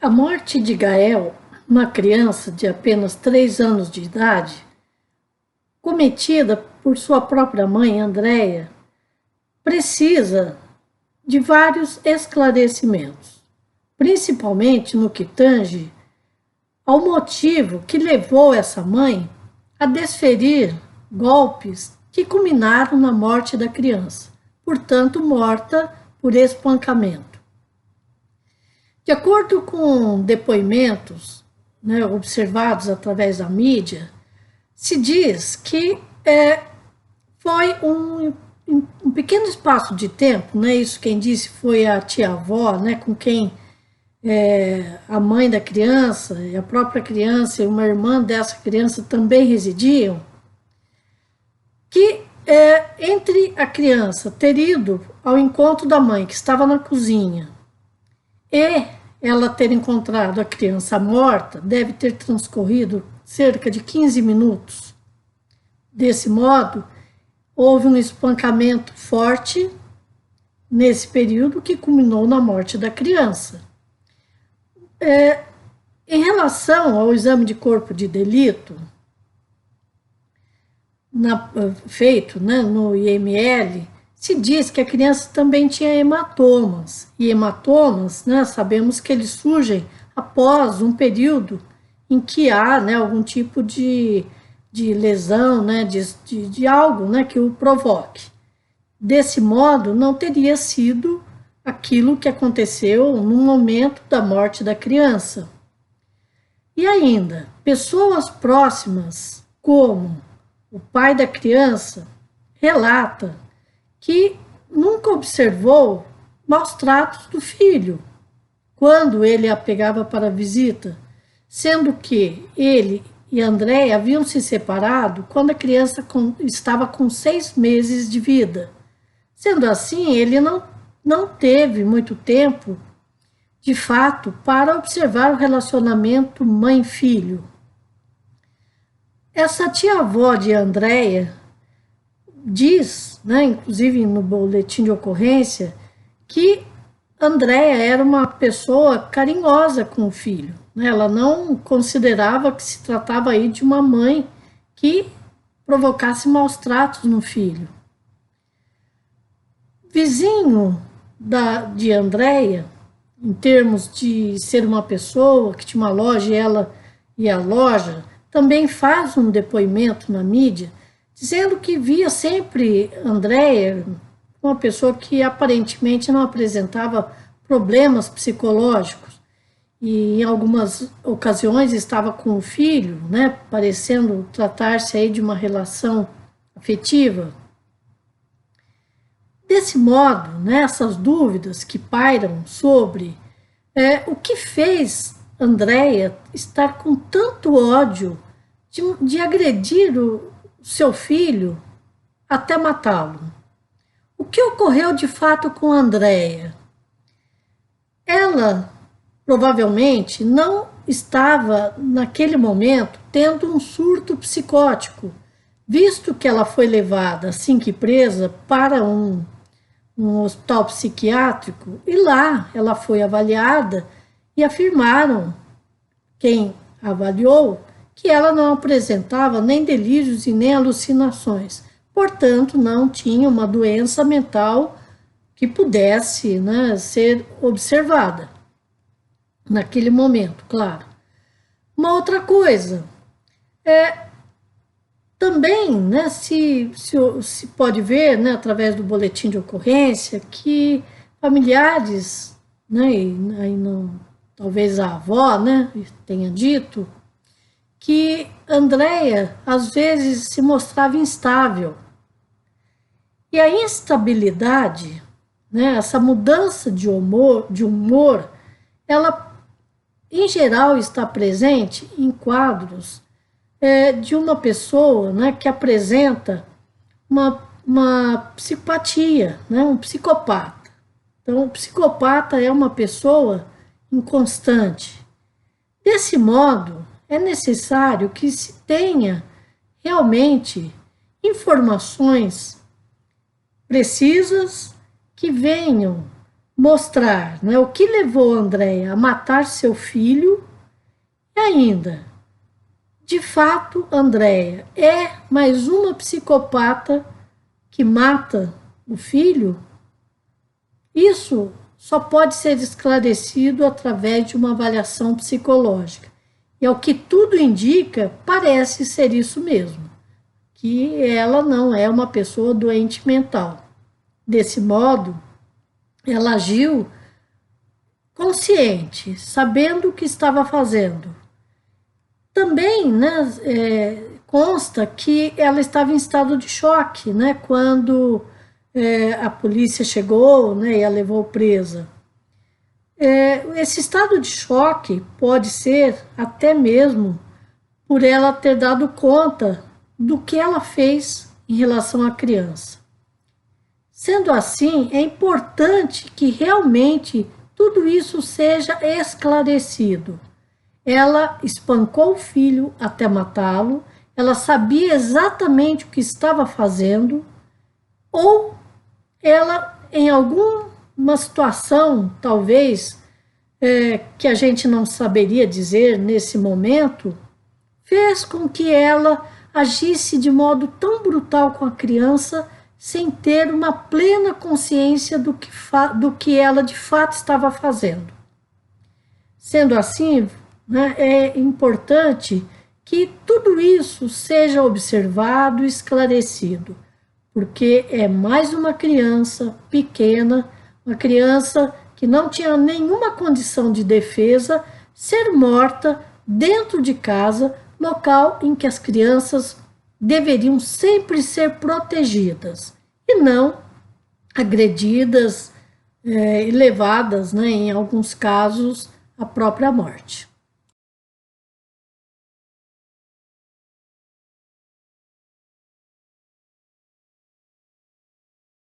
A morte de Gael, uma criança de apenas 3 anos de idade, cometida por sua própria mãe, Andréia, precisa de vários esclarecimentos, principalmente no que tange ao motivo que levou essa mãe a desferir golpes que culminaram na morte da criança, portanto morta por espancamento. De acordo com depoimentos observados através da mídia, se diz que foi um pequeno espaço de tempo, isso quem disse foi a tia-avó, com quem a mãe da criança, e a própria criança e uma irmã dessa criança também residiam, que entre a criança ter ido ao encontro da mãe, que estava na cozinha, e ela ter encontrado a criança morta, deve ter transcorrido cerca de 15 minutos. Desse modo, houve um espancamento forte nesse período que culminou na morte da criança. Em relação ao exame de corpo de delito, feito no IML, se diz que a criança também tinha hematomas. E hematomas, sabemos que eles surgem após um período em que há algum tipo de lesão, de algo que o provoque. Desse modo, não teria sido aquilo que aconteceu no momento da morte da criança. E ainda, pessoas próximas, como o pai da criança, relata que nunca observou maus tratos do filho quando ele a pegava para a visita, sendo que ele e Andréia haviam se separado quando a criança estava com 6 meses de vida. Sendo assim, ele não teve muito tempo, de fato, para observar o relacionamento mãe-filho. Essa tia-avó de Andréia diz, inclusive no boletim de ocorrência, que Andréia era uma pessoa carinhosa com o filho. Ela não considerava que se tratava aí de uma mãe que provocasse maus tratos no filho. Vizinho de Andréia, em termos de ser uma pessoa que tinha uma loja e ela e a loja, também faz um depoimento na mídia, dizendo que via sempre Andréia uma pessoa que aparentemente não apresentava problemas psicológicos e em algumas ocasiões estava com o filho, parecendo tratar-se aí de uma relação afetiva. Desse modo, essas dúvidas que pairam sobre o que fez Andréia estar com tanto ódio de agredir o seu filho até matá-lo. O que ocorreu de fato com Andréia? Ela provavelmente não estava, naquele momento, tendo um surto psicótico, visto que ela foi levada, assim que presa, para um hospital psiquiátrico, e lá ela foi avaliada e afirmaram, quem avaliou, que ela não apresentava nem delírios e nem alucinações. Portanto, não tinha uma doença mental que pudesse ser observada naquele momento, claro. Uma outra coisa, também se pode ver, através do boletim de ocorrência, que familiares, talvez a avó tenha dito, que Andréia às vezes se mostrava instável. E a instabilidade, essa mudança de humor, ela em geral está presente em quadros de uma pessoa que apresenta uma psicopatia, um psicopata. Então, o psicopata é uma pessoa inconstante. Desse modo, é necessário que se tenha realmente informações precisas que venham mostrar, né, o que levou Andréia a matar seu filho e ainda, de fato, Andréia é mais uma psicopata que mata o filho? Isso só pode ser esclarecido através de uma avaliação psicológica. E ao que tudo indica, parece ser isso mesmo, que ela não é uma pessoa doente mental. Desse modo, ela agiu consciente, sabendo o que estava fazendo. Também, né, consta que ela estava em estado de choque, né, quando a polícia chegou, né, e a levou presa. Esse estado de choque pode ser até mesmo por ela ter dado conta do que ela fez em relação à criança. Sendo assim, é importante que realmente tudo isso seja esclarecido. Ela espancou o filho até matá-lo, ela sabia exatamente o que estava fazendo, ou ela, em alguma situação, talvez, que a gente não saberia dizer nesse momento, fez com que ela agisse de modo tão brutal com a criança sem ter uma plena consciência do que ela de fato estava fazendo. Sendo assim, né, é importante que tudo isso seja observado e esclarecido, porque é mais uma criança pequena, uma criança que não tinha nenhuma condição de defesa, ser morta dentro de casa, local em que as crianças deveriam sempre ser protegidas e não agredidas e levadas, né, em alguns casos, à própria morte.